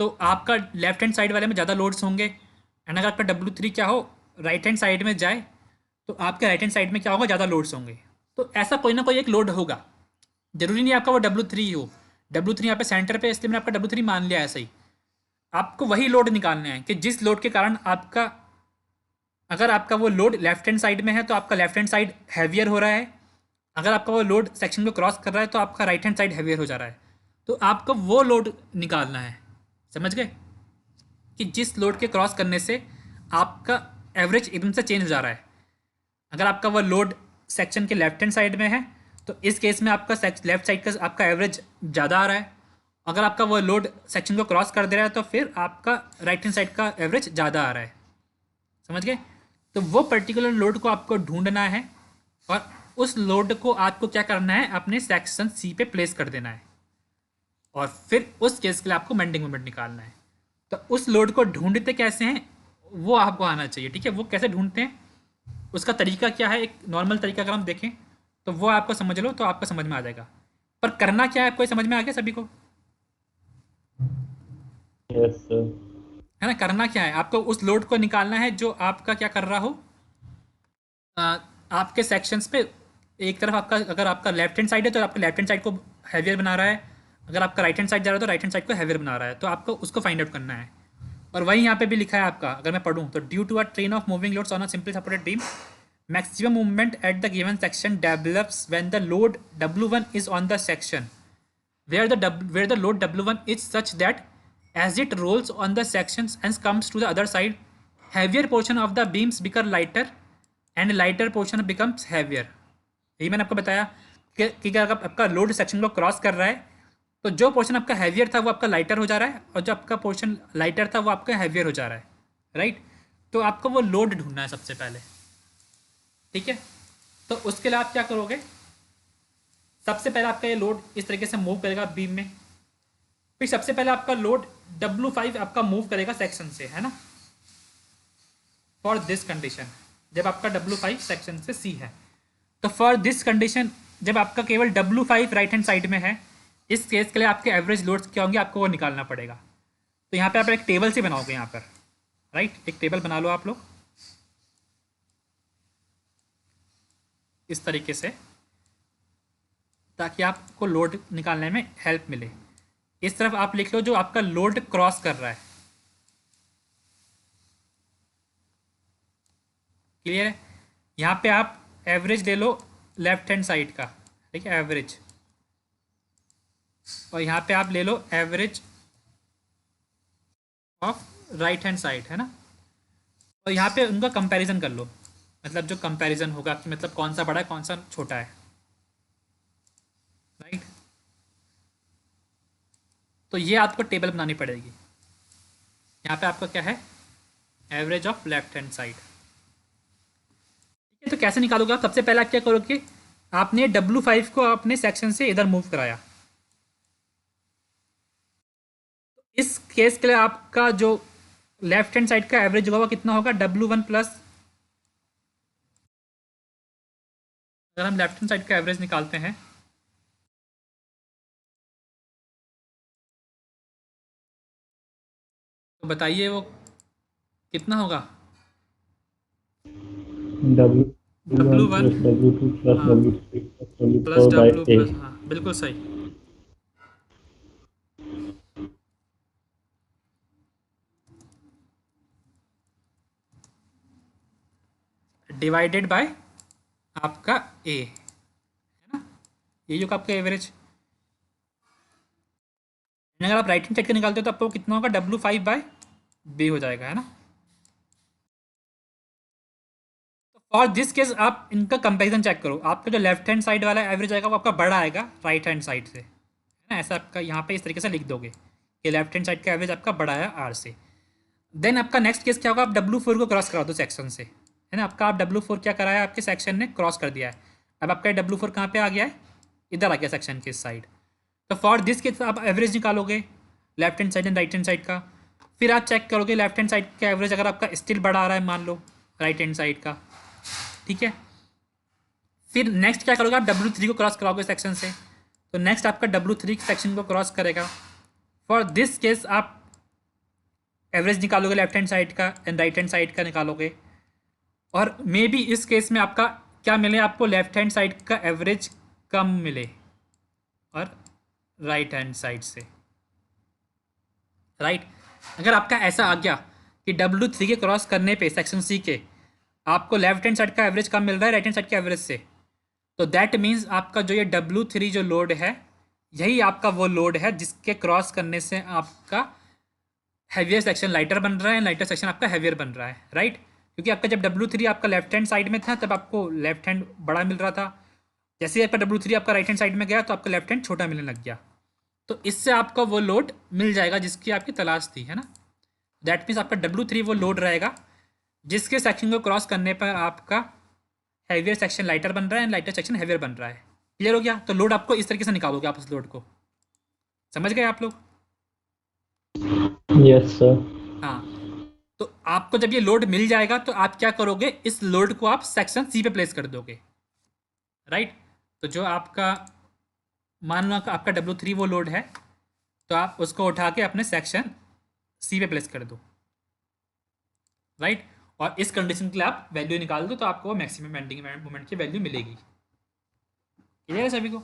तो आपका लेफ्ट हैंड साइड वाले में ज़्यादा लोड्स होंगे, एंड अगर आपका W3 क्या हो राइट हैंड साइड में जाए तो आपके राइट हैंड साइड में क्या होगा, ज़्यादा लोड्स होंगे। तो ऐसा कोई ना कोई एक लोड होगा, जरूरी नहीं आपका वो W3 हो। W3 यहाँ पे सेंटर पे, इसलिए मैंने आपका W3 मान लिया ऐसा ही। आपको वही लोड निकालना है कि जिस लोड के कारण आपका, अगर आपका वो लोड लेफ्ट हैंड साइड में है तो आपका लेफ्ट हैंड साइड हैवियर हो रहा है, अगर आपका वो लोड सेक्शन को क्रॉस कर रहा है तो आपका राइट हैंड साइड हैवियर हो जा रहा है। तो आपको वो लोड निकालना है, समझ गए, कि जिस लोड के क्रॉस करने से आपका एवरेज एकदम से चेंज हो जा रहा है। अगर आपका वो लोड सेक्शन के लेफ्ट हैंड साइड में है तो इस केस में आपका लेफ्ट साइड का आपका एवरेज ज़्यादा आ रहा है। अगर आपका वो लोड सेक्शन को क्रॉस कर दे रहा है तो फिर आपका राइट हैंड साइड का एवरेज ज़्यादा आ रहा है, समझ गए। तो वो पर्टिकुलर लोड को आपको ढूंढना है और उस लोड को आपको क्या करना है, अपने सेक्शन C पे प्लेस कर देना है, और फिर उस केस के लिए आपको बेंडिंग मोमेंट निकालना है। तो उस लोड को ढूंढते कैसे हैं वो आपको आना चाहिए, ठीक है। वो कैसे ढूंढते हैं उसका तरीका क्या है, एक नॉर्मल तरीका अगर हम देखें तो वो आपको समझ लो तो आपको समझ में आ जाएगा। पर करना क्या है आपको समझ में आ गया सभी को? Yes sir. है ना, करना क्या है, आपको उस लोड को निकालना है जो आपका क्या कर रहा हो, आपके सेक्शंस पे एक तरफ आपका, अगर आपका लेफ्ट हैंड साइड है तो आपका लेफ्ट हैंड साइड को हैवियर बना रहा है, अगर आपका राइट हैंड साइड जा रहा है तो राइट हैंड साइड को हैवियर बना रहा है। तो आपको उसको फाइंड आउट करना है। और वही यहाँ पे भी लिखा है आपका, अगर मैं पढ़ूँ तो due to a train of moving loads on a simply supported beam, maximum movement at the given section develops when the load W1 is on the section where the load W1 is such that as it rolls on the sections and comes to the other side, heavier portion of the beams become lighter and lighter portion becomes heavier। यही मैंने आपको बताया कि अगर आपका load section को cross कर रहा है तो जो पोर्शन आपका हैवियर था वो आपका लाइटर हो जा रहा है, और जो आपका पोर्शन लाइटर था वो आपका हैवियर हो जा रहा है, राइट। तो आपको वो लोड ढूंढना है सबसे पहले, ठीक है। तो उसके लिए आप क्या करोगे, सबसे पहले आपका ये लोड इस तरीके से मूव करेगा बीम में, फिर सबसे पहले आपका लोड W5 आपका मूव करेगा सेक्शन से, है ना, फॉर दिस कंडीशन, जब आपका W5 सेक्शन से C है। तो फॉर दिस कंडीशन जब आपका केवल W5 राइट हैंड साइड में है, इस केस के लिए आपके एवरेज लोड्स क्या होंगे आपको वो निकालना पड़ेगा। तो यहाँ पे आप एक टेबल से बनाओगे यहाँ पर, राइट, एक टेबल बना लो आप लोग इस तरीके से, ताकि आपको लोड निकालने में हेल्प मिले। इस तरफ आप लिख लो जो आपका लोड क्रॉस कर रहा है, क्लियर है। यहाँ पे आप एवरेज ले लो लेफ्ट हैंड साइड का, ठीक है, एवरेज, और यहाँ पे आप ले लो average of right hand side, है ना, और यहाँ पे उनका कंपैरिजन कर लो, मतलब जो कंपैरिजन होगा कि मतलब कौन सा बड़ा है कौन सा छोटा है, राइट। तो ये आपको टेबल बनानी पड़ेगी। यहाँ पे आपका क्या है, average of left hand side, ठीक है। तो कैसे निकालोगे आप, सबसे पहले आप क्या करोगे, आपने W5 को अपने सेक्शन से इधर मूव कराया, इस केस के लिए आपका जो लेफ्ट हैंड साइड का एवरेज होगा कितना होगा, W1 प्लस, अगर हम लेफ्ट हैंड साइड का एवरेज निकालते हैं तो बताइए वो कितना होगा, W1 W1 plus W2 plus हाँ W3 plus plus W4 by W plus, 8. हाँ बिल्कुल सही, डिवाइडेड बाय आपका A, है ना, ये जो आपका एवरेज। अगर आप राइट हैंड साइड का निकालते हो तो आपको कितना होगा, W5 बाय B हो जाएगा, है ना। और जिस केस आप इनका कंपैरिजन चेक करो, आपका जो लेफ्ट हैंड साइड वाला एवरेज आएगा वो आपका बड़ा आएगा राइट हैंड साइड से, है ना, ऐसा आपका यहाँ पे इस तरीके से लिख दोगे कि लेफ्ट हैंड साइड का एवरेज आपका बड़ा है R से। देन आपका नेक्स्ट केस क्या होगा, आप W4 को क्रॉस करा दो सेक्शन से, है ना, आपका आप W4 क्या कराया, आपके सेक्शन ने क्रॉस कर दिया है। अब आपका W4 कहाँ पे आ गया है, इधर आ गया सेक्शन के इस साइड। तो फॉर दिस केस आप एवरेज निकालोगे left hand side and right hand side का, फिर आप चेक करोगे लेफ्ट हैंड साइड का एवरेज अगर आपका स्टिल बड़ा आ रहा है मान लो राइट हैंड साइड का, ठीक है। फिर नेक्स्ट क्या करोगे, आप W3 को क्रॉस कराओगे सेक्शन से, तो नेक्स्ट आपका W3 सेक्शन को क्रॉस करेगा। फॉर दिस केस आप एवरेज निकालोगे लेफ्ट हैंड साइड का एंड राइट हैंड साइड का निकालोगे, और मे बी इस केस में आपका क्या मिले, आपको लेफ्ट हैंड साइड का एवरेज कम मिले और राइट हैंड साइड से, राइट। अगर आपका ऐसा आ गया कि W3 के क्रॉस करने पे सेक्शन C के आपको लेफ्ट हैंड साइड का एवरेज कम मिल रहा है राइट हैंड साइड के एवरेज से, तो दैट मीन्स आपका जो ये W3 जो लोड है यही आपका वो लोड है जिसके क्रॉस करने से आपका हैवियर सेक्शन लाइटर बन रहा है, लाइटर सेक्शन आपका हैवियर बन रहा है, राइट। क्योंकि आपका जब W3 आपका लेफ्ट हैंड साइड में था तब आपको लेफ्ट हैंड बड़ा मिल रहा था, जैसे ही आपका W3 आपका राइट हैंड साइड में गया तो आपका लेफ्ट हैंड छोटा मिलने लग गया, तो इससे आपका वो लोड मिल जाएगा जिसकी आपकी तलाश थी, है ना। दैट मीन्स आपका W3 वो लोड रहेगा जिसके सेक्शन को क्रॉस करने पर आपका हैवियर सेक्शन लाइटर बन रहा है, लाइटर सेक्शन हैवियर बन रहा है। क्लियर हो गया। तो लोड आपको इस तरीके से निकालोगे आप उस लोड को, समझ गए आप लोग। Yes, sir. हाँ, तो आपको जब ये लोड मिल जाएगा तो आप क्या करोगे, इस लोड को आप सेक्शन सी पे प्लेस कर दोगे, राइट। तो जो आपका मान लो आपका W3 वो लोड है तो आप उसको उठा के अपने सेक्शन सी पे प्लेस कर दो, राइट। और इस कंडीशन के लिए आप वैल्यू निकाल दो तो आपको मैक्सिमम बेंडिंग मोमेंट की वैल्यू मिलेगी। क्लियर है सभी को,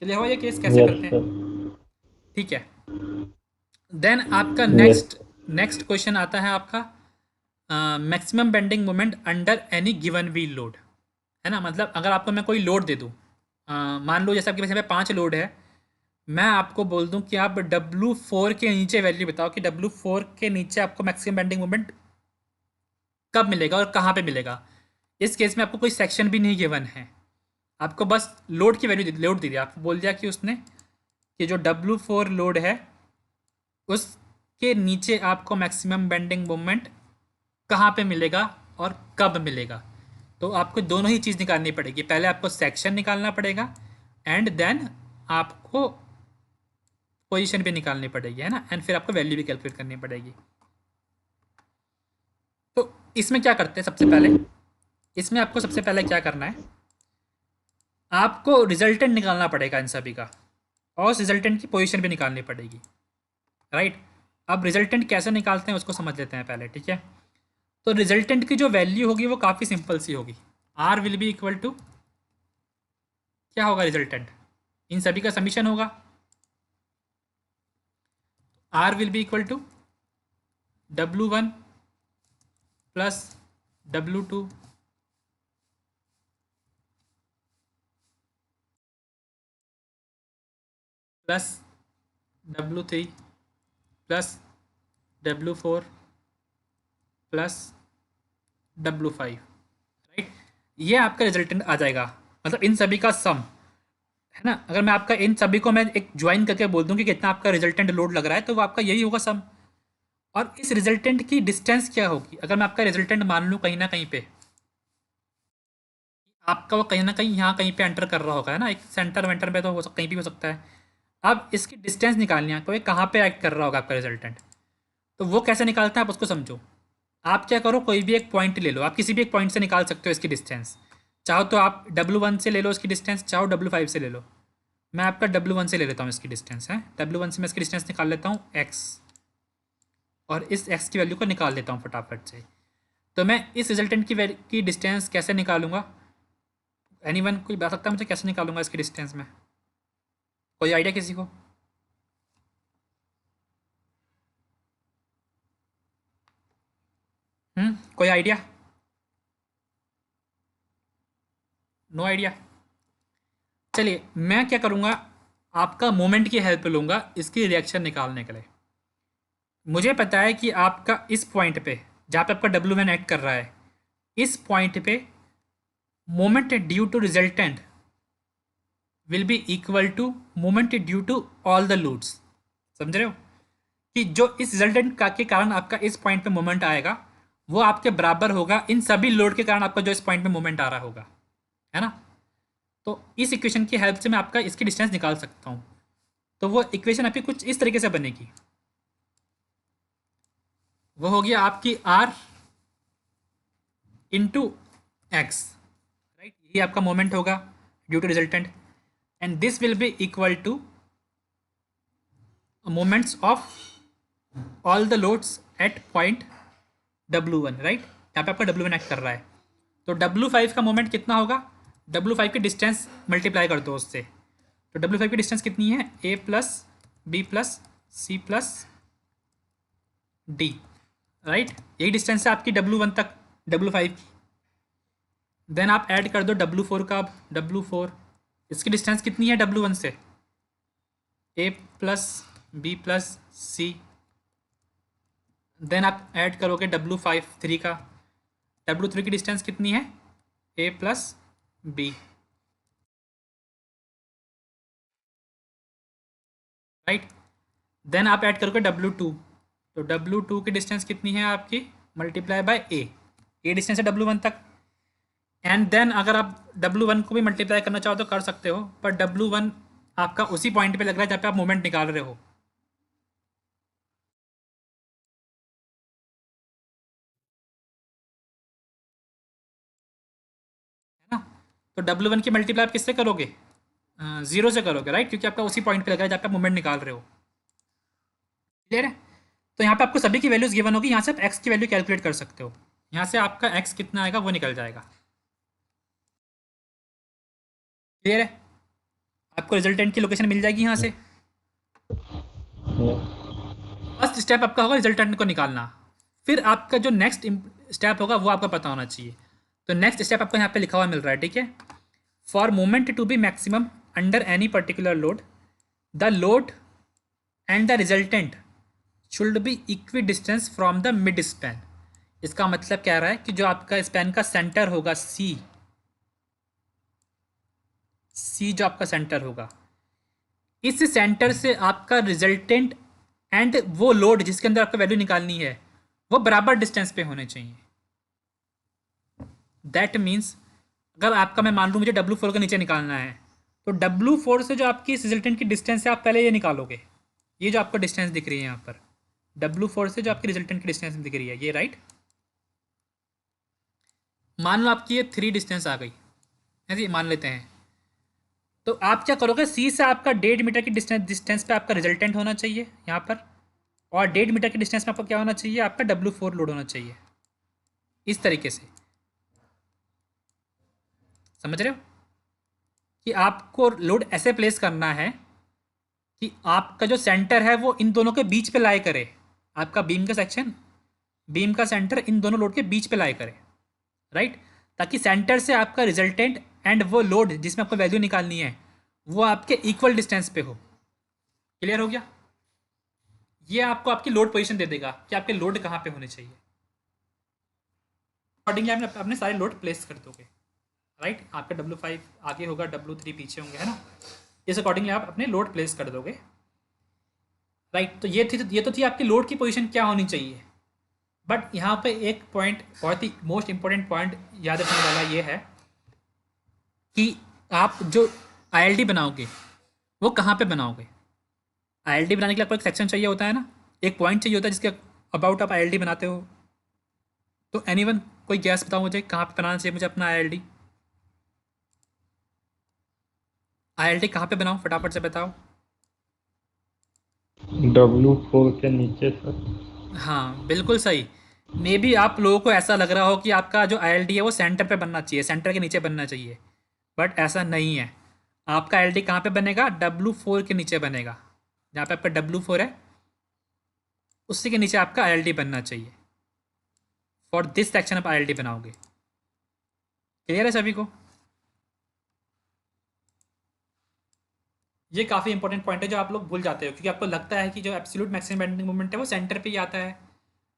क्लियर हो ये केस कैसे Yes, करते sir. हैं, ठीक है। देन आपका Yes. नेक्स्ट क्वेश्चन आता है आपका maximum bending moment under any given wheel load, है ना। मतलब अगर आपको मैं कोई लोड दे दूँ, मान लो जैसे आपके पास यहाँ पे 5 लोड है, मैं आपको बोल दूं कि आप W4 के नीचे वैल्यू बताओ कि W4 के नीचे आपको मैक्सिमम बेंडिंग मोमेंट कब मिलेगा और कहाँ पे मिलेगा। इस केस में आपको कोई सेक्शन भी नहीं गिवन है, आपको बस लोड की वैल्यू लोड दी थी, आपको बोल दिया कि उसने कि जो W4 लोड है उसके नीचे आपको मैक्सिमम बेंडिंग मोमेंट कहाँ पे मिलेगा और कब मिलेगा। तो आपको दोनों ही चीज़ निकालनी पड़ेगी, पहले आपको सेक्शन निकालना पड़ेगा एंड देन आपको पोजीशन भी निकालनी पड़ेगी, है ना, एंड फिर आपको वैल्यू भी कैलकुलेट करनी पड़ेगी। तो इसमें क्या करते हैं सबसे पहले, इसमें आपको सबसे पहले क्या करना है, आपको रिजल्टेंट निकालना पड़ेगा इन सभी का, और उस रिजल्टेंट की पोजीशन भी निकालनी पड़ेगी, राइट। अब रिजल्टेंट कैसे निकालते हैं उसको समझ लेते हैं पहले, ठीक है। तो रिजल्टेंट की जो वैल्यू होगी वो काफ़ी सिंपल सी होगी, R will be equal to, क्या होगा रिजल्टेंट, इन सभी का समीशन होगा, R will be equal to W1 plus W2 plus W3 plus W4 plus W5, right. ये आपका रिजल्टेंट आ जाएगा, मतलब इन सभी का सम, है ना। अगर मैं आपका इन सभी को मैं एक ज्वाइन करके बोल दूं कि कितना आपका रिजल्टेंट लोड लग रहा है, तो वो आपका यही होगा सम। और इस रिजल्टेंट की डिस्टेंस क्या होगी, अगर मैं आपका रिजल्टेंट मान लूँ कहीं ना कहीं पे, आपका वो कहीं ना कहीं यहाँ कहीं पे एंटर कर रहा होगा, है ना, एक सेंटर वेंटर पे तो हो कहीं भी हो सकता है। अब इसकी डिस्टेंस निकालनी है, कोई कहाँ पे एक्ट कर रहा होगा आपका रिजल्टेंट, तो वो कैसे निकालते हैं आप उसको समझो। आप क्या करो, कोई भी एक पॉइंट ले लो, आप किसी भी एक पॉइंट से निकाल सकते हो इसकी डिस्टेंस, चाहो तो आप W1 से ले लो इसकी डिस्टेंस, चाहो W5 से ले लो। मैं आपका W1 से ले लेता हूँ इसकी डिस्टेंस, है W1 से मैं इसकी डिस्टेंस निकाल लेता हूँ x, और इस x की वैल्यू को निकाल लेता हूँ फटाफट से। तो मैं इस रिजल्टेंट की डिस्टेंस कैसे निकालूंगा, एनीवन कोई बता सकता है मुझे कैसे निकालूंगा इसकी डिस्टेंस में, कोई आइडिया किसी को? कोई आइडिया? No idea. चलिए मैं क्या करूँगा, आपका मोमेंट की हेल्प लूँगा इसकी रिएक्शन निकालने के लिए। मुझे पता है कि आपका इस पॉइंट पे जहाँ पे आपका W1 एक्ट कर रहा है, इस पॉइंट पे moment due to resultant will be equal to moment due to all the loads. समझ रहे हो कि जो इस रिजल्टेंट के कारण आपका इस पॉइंट पे मोमेंट आएगा वो आपके बराबर होगा इन सभी लोड के कारण आपका जो इस पॉइंट पे मोमेंट आ रहा होगा, है ना। तो इस इक्वेशन की हेल्प से मैं आपका इसकी डिस्टेंस निकाल सकता हूँ। तो वो इक्वेशन आपकी कुछ इस तरीके से बनेगी, वो होगी आपकी R इंटू एक्स, राइट। ये आपका मोमेंट होगा due to resultant, and this will be equal to moments of all the loads at point W1, right. यहाँ पे आपका W1 एक्ट कर रहा है, तो W5 का मोमेंट कितना होगा, W5 की डिस्टेंस मल्टीप्लाई कर दो उससे, तो W5 की डिस्टेंस कितनी है, A plus B plus C plus D, right. यही डिस्टेंस है आपकी W1 तक W5 की। देन आप ऐड कर दो W4 का, अब W4 इसकी डिस्टेंस कितनी है W1 से, A plus B plus C। Then आप ऐड करोगे W3 का, W3 की डिस्टेंस कितनी है, A plus B, right. Then आप ऐड करोगे W2, तो W2 की डिस्टेंस कितनी है आपकी, मल्टीप्लाई बाय A डिस्टेंस है W1 तक। एंड देन अगर आप W1 को भी मल्टीप्लाई करना चाहो तो कर सकते हो, पर W1 आपका उसी पॉइंट पे लग रहा है जहाँ पे आप मोमेंट निकाल रहे हो, है ना। तो W1 की मल्टीप्लाई आप किससे करोगे, 0 से करोगे, राइट, क्योंकि आपका उसी पॉइंट पे लग रहा है जहाँ पे आप मोमेंट निकाल रहे हो, क्लियर है। तो यहाँ पे आपको सभी की वैल्यूज गिवन होगी, यहाँ से आप x की वैल्यू कैलकुलेट कर सकते हो, यहाँ से आपका x कितना आएगा वो निकल जाएगा, क्लियर है। आपको रिजल्टेंट की लोकेशन मिल जाएगी यहाँ से। फर्स्ट स्टेप आपका होगा रिजल्टेंट को निकालना, फिर आपका जो नेक्स्ट स्टेप होगा वो आपको पता होना चाहिए। तो नेक्स्ट स्टेप आपको यहाँ पे लिखा हुआ मिल रहा है, ठीक है। For moment to be maximum under any particular load, the load and the resultant should be equidistant from the mid span. इसका मतलब कह रहा है कि जो आपका स्पैन का सेंटर होगा C जो आपका सेंटर होगा, इस सेंटर से आपका रिजल्टेंट एंड वो लोड जिसके अंदर आपको वैल्यू निकालनी है वो बराबर डिस्टेंस पे होने चाहिए, दैट मीन्स अगर आपका मैं मान लूँ मुझे W4 के नीचे निकालना है, तो W4 से जो आपकी इस रिजल्टेंट की डिस्टेंस है आप पहले ये निकालोगे, ये जो आपको डिस्टेंस दिख रही है यहाँ पर, W4 से जो आपकी रिजल्टेंट की डिस्टेंस दिख रही है ये, राइट। मान लो आपकी ये 3 डिस्टेंस आ गई, ऐसे मान लेते हैं। तो आप क्या करोगे, C से आपका 1.5 मीटर की डिस्टेंस पे आपका रिजल्टेंट होना चाहिए यहाँ पर, और 1.5 मीटर की डिस्टेंस में आपको क्या होना चाहिए, आपका W4 लोड होना चाहिए, इस तरीके से। समझ रहे हो कि आपको लोड ऐसे प्लेस करना है कि आपका जो सेंटर है वो इन दोनों के बीच पे लाई करे, आपका बीम का सेक्शन, बीम का सेंटर इन दोनों लोड के बीच पे लाई करे, राइट, ताकि सेंटर से आपका रिजल्टेंट एंड वो लोड जिसमें आपको वैल्यू निकालनी है वो आपके इक्वल डिस्टेंस पे हो। क्लियर हो गया? ये आपको आपकी लोड पोजीशन दे देगा कि आपके लोड कहाँ पे होने चाहिए। अकॉर्डिंगली आप अपने सारे लोड प्लेस कर दोगे, राइट। आपका W5 आगे होगा, W3 पीछे होंगे, है ना। इस अकॉर्डिंगली आप अपने लोड प्लेस कर दोगे, राइट। तो ये तो थी आपकी लोड की पोजीशन क्या होनी चाहिए। बट यहाँ पे एक पॉइंट, बहुत ही मोस्ट इंपॉर्टेंट पॉइंट याद रखने वाला ये है कि आप जो ILD बनाओगे वो कहाँ पे बनाओगे। ILD बनाने के लिए आपको एक सेक्शन चाहिए होता है ना, एक पॉइंट चाहिए होता है जिसके अबाउट आप ILD बनाते हो। तो एनीवन कोई गैस बताओ मुझे, कहाँ पे बनाना चाहिए मुझे अपना ILD। ILD कहाँ पे बनाओ, फटाफट से बताओ। W4 के नीचे सर। हाँ बिल्कुल सही। मे बी आप लोगों को ऐसा लग रहा हो कि आपका जो ILD है वो सेंटर पे बनना चाहिए, सेंटर के नीचे बनना चाहिए, बट ऐसा नहीं है। आपका ILD कहाँ पे बनेगा, W4 के नीचे बनेगा। जहाँ पे आपका W4 है उसी के नीचे आपका ILD बनना चाहिए। फॉर दिस सेक्शन आप ILD बनाओगे। क्लियर है सभी को? ये काफ़ी इंपॉर्टेंट पॉइंट है जो आप लोग भूल जाते हो, क्योंकि आपको लगता है कि जो एब्सोल्यूट मैक्सिमम बेंडिंग मोमेंट है वो सेंटर पे ही आता है,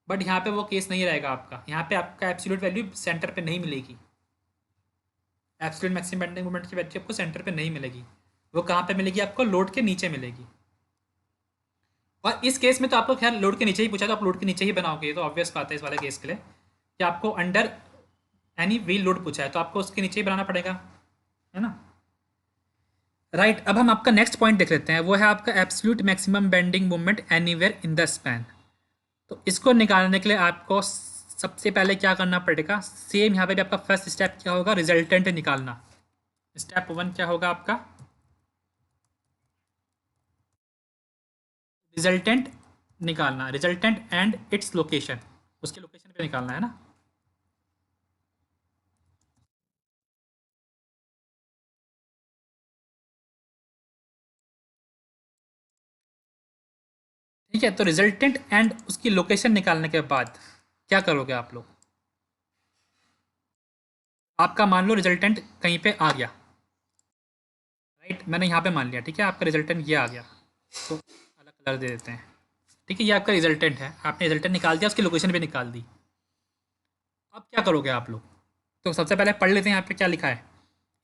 बट यहाँ पे वो केस नहीं रहेगा आपका। यहाँ पे आपका एब्सोल्यूट वैल्यू सेंटर पे नहीं मिलेगी। एब्सोल्यूट मैक्सिमम बेंडिंग मोमेंट की वैल्यू आपको सेंटर पे नहीं मिलेगी, वो कहाँ पे मिलेगी, आपको लोड के नीचे मिलेगी। और इस केस में तो आपको खैर लोड के नीचे ही पूछा, तो आप लोड के नीचे ही बनाओगे, ये तो ऑब्वियस बात है इस वाले केस के लिए कि आपको अंडर एनी व्हील लोड पूछा है तो आपको उसके नीचे ही बनाना पड़ेगा, है ना। राइट, अब हम आपका नेक्स्ट पॉइंट देख लेते हैं, वो है आपका absolute maximum bending moment anywhere in the span. तो इसको निकालने के लिए आपको सबसे पहले क्या करना पड़ेगा, सेम यहाँ पे भी आपका फर्स्ट स्टेप क्या होगा, रिजल्टेंट निकालना। स्टेप 1 क्या होगा आपका, रिजल्टेंट निकालना, रिजल्टेंट एंड इट्स लोकेशन, उसके लोकेशन पे निकालना है ना। ठीक है, तो रिजल्टेंट एंड उसकी लोकेशन निकालने के बाद क्या करोगे आप लोग। आपका मान लो रिजल्टेंट कहीं पे आ गया, राइट, मैंने यहाँ पे मान लिया, ठीक है, आपका रिजल्टेंट ये आ गया, तो अलग कलर दे देते हैं, ठीक है। ये आपका रिजल्टेंट है, आपने रिजल्टेंट निकाल दिया, उसकी लोकेशन भी निकाल दी। अब क्या करोगे आप लोग, तो सबसे पहले पढ़ लेते हैं यहाँ पे क्या लिखा है।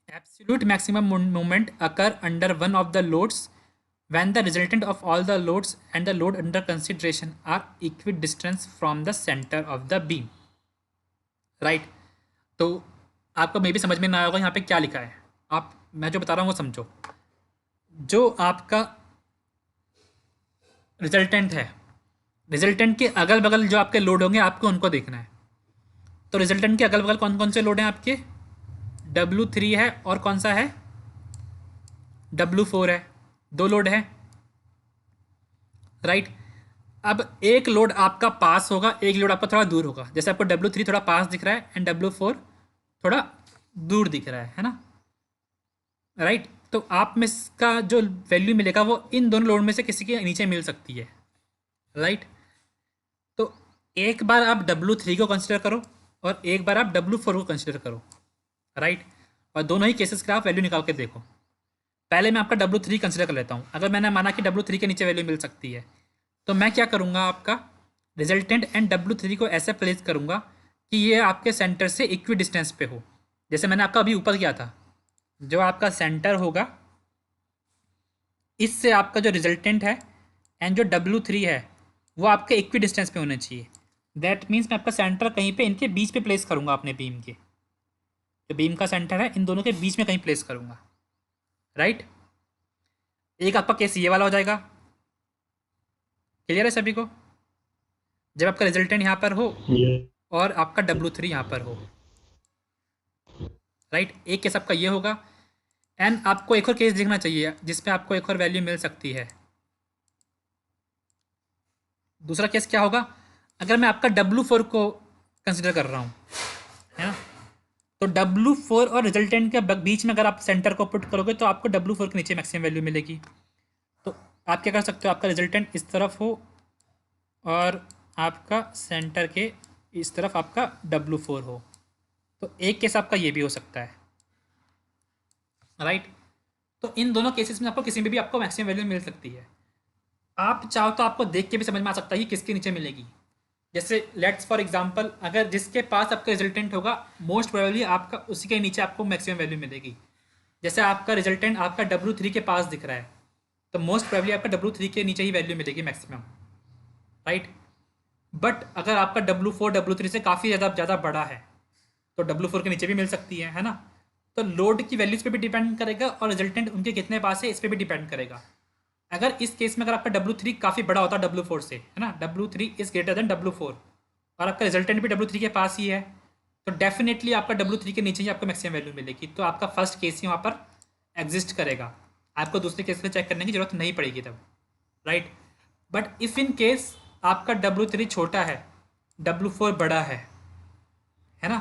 Absolute maximum moment occur under one of the loads when the resultant of all the loads and the load under consideration are equidistant from the center of the beam, right। तो आपको मे भी समझ में ना आएगा यहाँ पे क्या लिखा है, आप मैं जो बता रहा हूँ वो समझो। जो आपका रिजल्टेंट है, रिजल्टेंट के अगल बगल जो आपके लोड होंगे आपको उनको देखना है। तो रिजल्टेंट के अगल बगल कौन कौन से लोड हैं आपके, W3 है और कौन सा है, W4 है, दो लोड है, राइट। अब एक लोड आपका पास होगा, एक लोड आपका थोड़ा दूर होगा, जैसे आपको W3 थोड़ा पास दिख रहा है एंड W4 थोड़ा दूर दिख रहा है ना, राइट। तो आप में इसका जो वैल्यू मिलेगा वो इन दोनों लोड में से किसी के नीचे मिल सकती है, राइट। तो एक बार आप W3 को कंसिडर करो और एक बार आप W4 को कंसिडर करो, राइट। और दोनों ही केसेस का आप वैल्यू निकाल के देखो। पहले मैं आपका W3 कंसिडर कर लेता हूँ। अगर मैंने माना कि W3 के नीचे वैल्यू मिल सकती है तो मैं क्या करूँगा, आपका रिजल्टेंट एंड W3 को ऐसे प्लेस करूँगा कि ये आपके सेंटर से इक्वी डिस्टेंस पे हो। जैसे मैंने आपका अभी ऊपर किया था, जो आपका सेंटर होगा इससे आपका जो रिजल्टेंट है एंड जो W3 है वो आपके इक्वी डिस्टेंस पे होने चाहिए। दैट मीन्स मैं आपका सेंटर कहीं पे इनके बीच पे प्लेस करूँगा अपने बीम के, जो बीम का सेंटर है इन दोनों के बीच में कहीं प्लेस करूँगा, राइट। एक आपका केस ये वाला हो जाएगा, क्लियर है सभी को, जब आपका रिजल्टेंट यहाँ पर हो ये और आपका W3 यहाँ पर हो, राइट। एक केस आपका ये होगा। एंड आपको एक और केस देखना चाहिए जिसमें आपको एक और वैल्यू मिल सकती है। दूसरा केस क्या होगा, अगर मैं आपका W4 को कंसिडर कर रहा हूँ, है ना, तो W4 और रिजल्टेंट के बीच में अगर आप सेंटर को पुट करोगे तो आपको W4 के नीचे मैक्सिमम वैल्यू मिलेगी। तो आप क्या कर सकते हो, आपका रिजल्टेंट इस तरफ हो और आपका सेंटर के इस तरफ आपका W4 हो, तो एक केस आपका ये भी हो सकता है, राइट। तो इन दोनों केसेस में आपको किसी में भी आपको मैक्सिमम वैल्यू मिल सकती है। आप चाहो तो आपको देख के भी समझ में आ सकता है कि किसके नीचे मिलेगी। जैसे लेट्स फॉर एग्जांपल, अगर जिसके पास आपका रिजल्टेंट होगा मोस्ट प्रोबेबली आपका उसी के नीचे आपको मैक्सिमम वैल्यू मिलेगी। जैसे आपका रिजल्टेंट आपका W3 के पास दिख रहा है, तो मोस्ट प्रोबेबली आपका W3 के नीचे ही वैल्यू मिलेगी मैक्सिमम, राइट। बट अगर आपका W4 W3 से काफ़ी ज़्यादा बड़ा है तो W4 के नीचे भी मिल सकती है ना। तो लोड की वैल्यूज़ पे भी डिपेंड करेगा और रिजल्टेंट उनके कितने पास है इस पर भी डिपेंड करेगा। अगर इस केस में अगर आपका W3 काफ़ी बड़ा होता है W4 से, है ना, W3 is greater than W4 और आपका रिजल्टेंट भी W3 के पास ही है, तो डेफिनेटली आपका W3 के नीचे ही आपको मैक्सिमम वैल्यू मिलेगी। तो आपका फर्स्ट केस ही वहाँ पर एग्जिस्ट करेगा, आपको दूसरे केस में चेक करने की जरूरत नहीं पड़ेगी तब, right. But if in case आपका W3 छोटा है, W4 बड़ा है ना,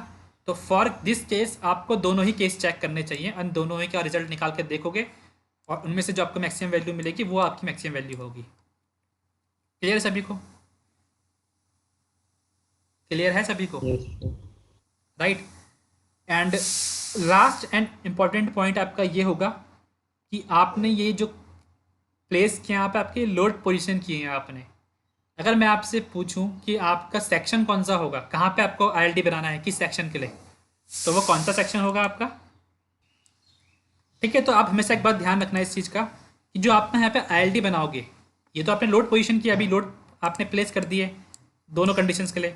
तो फॉर दिस केस आपको दोनों ही केस चेक करने चाहिए और दोनों ही का रिजल्ट निकाल के देखोगे और उनमें से जो आपको मैक्सिमम वैल्यू मिलेगी वो आपकी मैक्सिमम वैल्यू होगी। क्लियर है सभी को, क्लियर है सभी को, yes sir. Right. And last and important point आपका ये होगा कि आपने ये जो प्लेस किया यहाँ पे आपके लोड पोजीशन किए हैं आपने। अगर मैं आपसे पूछूं कि आपका सेक्शन कौन सा होगा, कहाँ पे आपको ILD बनाना है, किस सेक्शन के लिए, तो वो कौन सा सेक्शन होगा आपका, ठीक है। तो आप हमेशा एक बात ध्यान रखना है इस चीज़ का कि जो आप ना यहाँ पे ILD बनाओगे, ये तो आपने लोड पोजीशन किया, अभी लोड आपने प्लेस कर दिए दोनों कंडीशंस के लिए।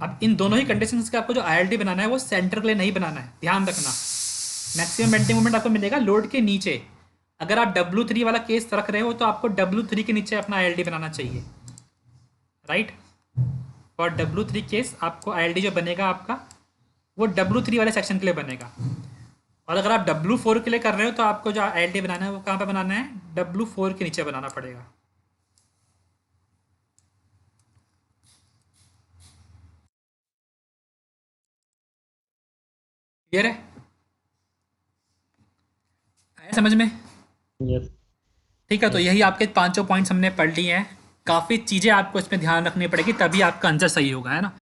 अब इन दोनों ही कंडीशंस का आपको जो ILD बनाना है वो सेंटर के लिए नहीं बनाना है, ध्यान रखना। मैक्सिमम बेंडिंग मोमेंट आपको मिलेगा लोड के नीचे। अगर आप W3 वाला केस रख रहे हो तो आपको W3 के नीचे अपना ILD बनाना चाहिए, राइट। फॉर W3 केस आपको ILD जो बनेगा आपका वो W3 वाले सेक्शन के लिए बनेगा। और अगर आप W4 के लिए कर रहे हो तो आपको जो ILD बनाना है वो कहाँ पे बनाना है, W4 के नीचे बनाना पड़ेगा। क्लियर है, आया समझ में, यस। ठीक है। तो यही आपके पांचों पॉइंट्स हमने पढ़ लिए हैं। काफ़ी चीज़ें आपको इसमें ध्यान रखनी पड़ेगी तभी आपका आंसर सही होगा, है ना।